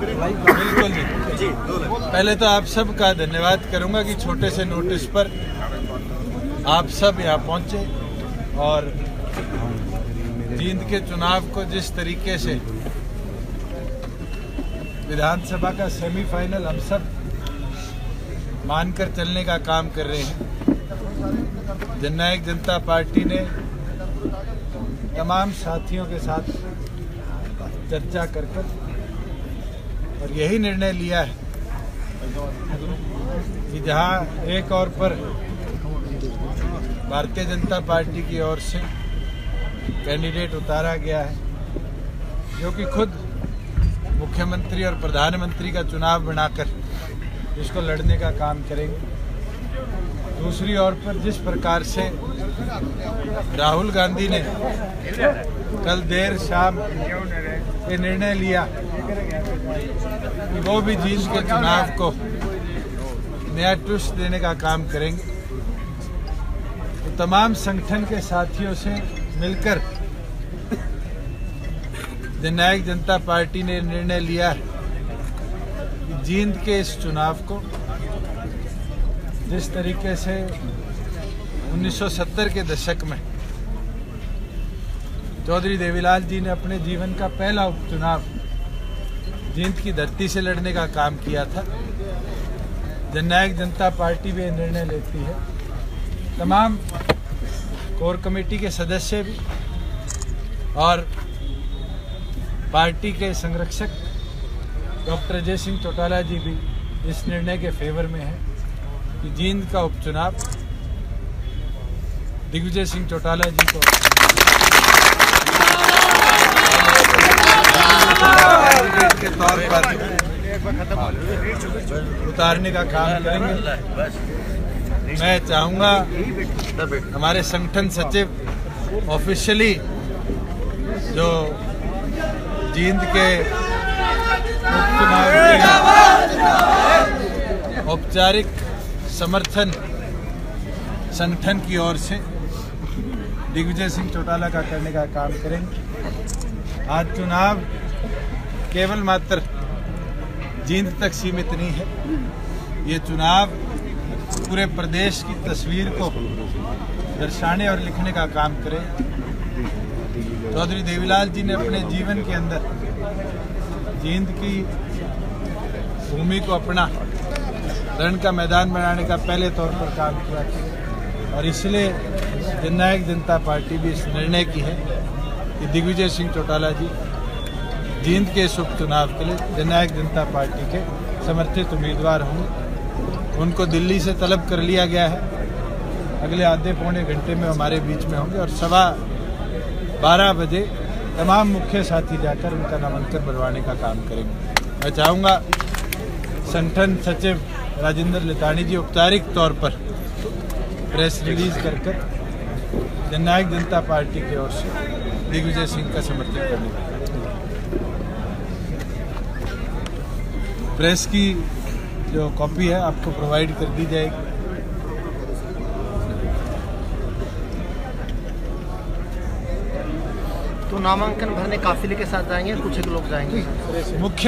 बिल्कुल जी। पहले तो आप सब का धन्यवाद करूंगा कि छोटे से नोटिस पर आप सब यहाँ पहुंचे और जींद के चुनाव को जिस तरीके से विधानसभा का सेमीफाइनल हम सब मानकर चलने का काम कर रहे हैं। जननायक जनता पार्टी ने तमाम साथियों के साथ चर्चा कर और यही निर्णय लिया है कि जहां एक और पर भारतीय जनता पार्टी की ओर से कैंडिडेट उतारा गया है जो कि खुद मुख्यमंत्री और प्रधानमंत्री का चुनाव बनाकर इसको लड़ने का काम करेंगे। दूसरी ओर पर जिस प्रकार से राहुल गांधी ने कल देर शाम ये निर्णय लिया कि वो भी जींद के चुनाव को नया ट्विस्ट देने का काम करेंगे, तो तमाम संगठन के साथियों से मिलकर जननायक जनता पार्टी ने निर्णय लिया है कि जींद के इस चुनाव को जिस तरीके से 1970 के दशक में चौधरी देवीलाल जी ने अपने जीवन का पहला उपचुनाव जींद की धरती से लड़ने का काम किया था, जननायक जनता पार्टी भी निर्णय लेती है। तमाम कोर कमेटी के सदस्य भी और पार्टी के संरक्षक डॉक्टर अजय सिंह चौटाला जी भी इस निर्णय के फेवर में है कि जींद का उपचुनाव दिग्विजय सिंह चौटाला जी को के तौर पर उतारने का काम करेंगे। मैं चाहूंगा हमारे संगठन सचिव ऑफिशियली जो जींद के उपचुनाव के औपचारिक समर्थन संगठन की ओर से दिग्विजय सिंह चौटाला का करने का काम करेंगे। आज चुनाव केवल मात्र जींद तक सीमित नहीं है, ये चुनाव पूरे प्रदेश की तस्वीर को दर्शाने और लिखने का काम करे। चौधरी देवीलाल जी ने अपने जीवन के अंदर जींद की भूमि को अपना रण का मैदान बनाने का पहले तौर पर काम किया था और इसलिए जननायक जनता पार्टी भी इस निर्णय की है कि दिग्विजय सिंह चौटाला जी जींद के इस उपचुनाव के लिए जननायक जनता पार्टी के समर्थित उम्मीदवार होंगे। उनको दिल्ली से तलब कर लिया गया है, अगले आधे पौने घंटे में हमारे बीच में होंगे और 12:15 बजे तमाम मुख्य साथी जाकर उनका नामांकन भरवाने का काम करेंगे। मैं चाहूँगा संगठन सचिव राजेंद्र लितानी जी औपचारिक तौर पर प्रेस रिलीज कर जननायक जनता पार्टी की ओर से दिग्विजय सिंह का समर्थन करने का प्रेस की जो कॉपी है आपको प्रोवाइड कर दी जाएगी। तो नामांकन भरने काफिले के साथ जाएंगे, कुछ एक लोग जाएंगे?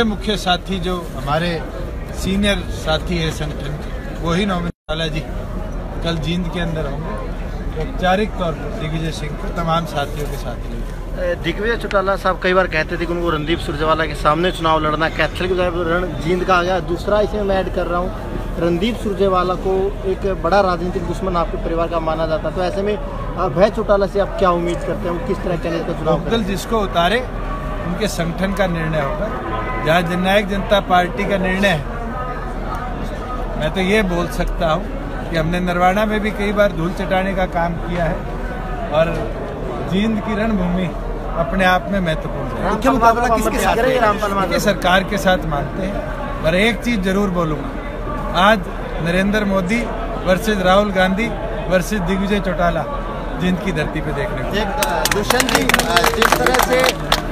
मुख्य साथी जो हमारे सीनियर साथी है संगठन के वही चौटाला जी कल जींद के अंदर होंगे। औपचारिक तौर पर दिग्विजय सिंह को तमाम साथियों के साथ लेंगे। दिग्विजय चौटाला साहब कई बार कहते थे कि उनको रणदीप सुरजेवाला के सामने चुनाव लड़ना, कैथल के रण जींद का आ गया। दूसरा इसमें मैं ऐड कर रहा हूँ, रणदीप सुरजेवाला को एक बड़ा राजनीतिक दुश्मन आपके परिवार का माना जाता, तो ऐसे में अभय चौटाला से आप क्या उम्मीद करते हैं, किस तरह कैंडिडेट का चुनाव कल जिसको उतारे उनके संगठन का निर्णय होगा। जहाँ जननायक जनता पार्टी का निर्णय है, मैं तो ये बोल सकता हूँ कि हमने नरवाना में भी कई बार धूल चटाने का काम किया है और जींद की रणभूमि अपने आप में महत्वपूर्ण है। मुख्य मुकाबला किसके साथ है? रामपाल सरकार के साथ मानते हैं। पर एक चीज जरूर बोलूंगा, आज नरेंद्र मोदी वर्सेज राहुल गांधी वर्सेज दिग्विजय चौटाला जींद की धरती पे देखने को। दुष्यंत जी,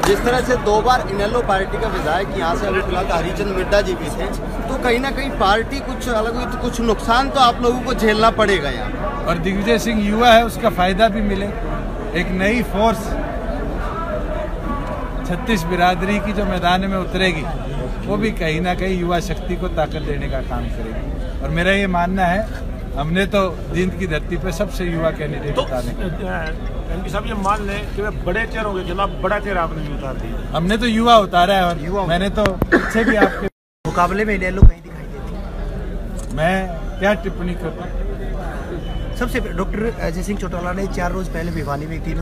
जिस तरह से 2 बार इनेलो पार्टी का विधायक यहाँ से अभी फिलहाल हरिचंद मिड्डा जी भी थे, तो कहीं ना कहीं पार्टी कुछ अलग हुई तो कुछ नुकसान तो आप लोगों को झेलना पड़ेगा यहाँ। और दिग्विजय सिंह युवा है, उसका फायदा भी मिले। एक नई फोर्स 36 बिरादरी की जो मैदान में उतरेगी वो भी कहीं ना कहीं युवा शक्ति को ताकत देने का काम करेगी। और मेरा ये मानना है, हमने तो जींद की धरती पे सबसे युवा कैंडिडेट उतारने का। एमपी साहब ये मान लें कि बड़े चेहरों के खिलाफ बड़ा चेहरा आपने भी उतार दिया। हमने तो युवा उतारा है, और मैंने तो पीछे भी आपके मुकाबले में इनेलो कहीं दिखाई देती है। मैं क्या टिप्पणी करूं? सबसे डॉक्टर अजय सिंह चौटाला ने 4 रोज पहले भिवानी में 3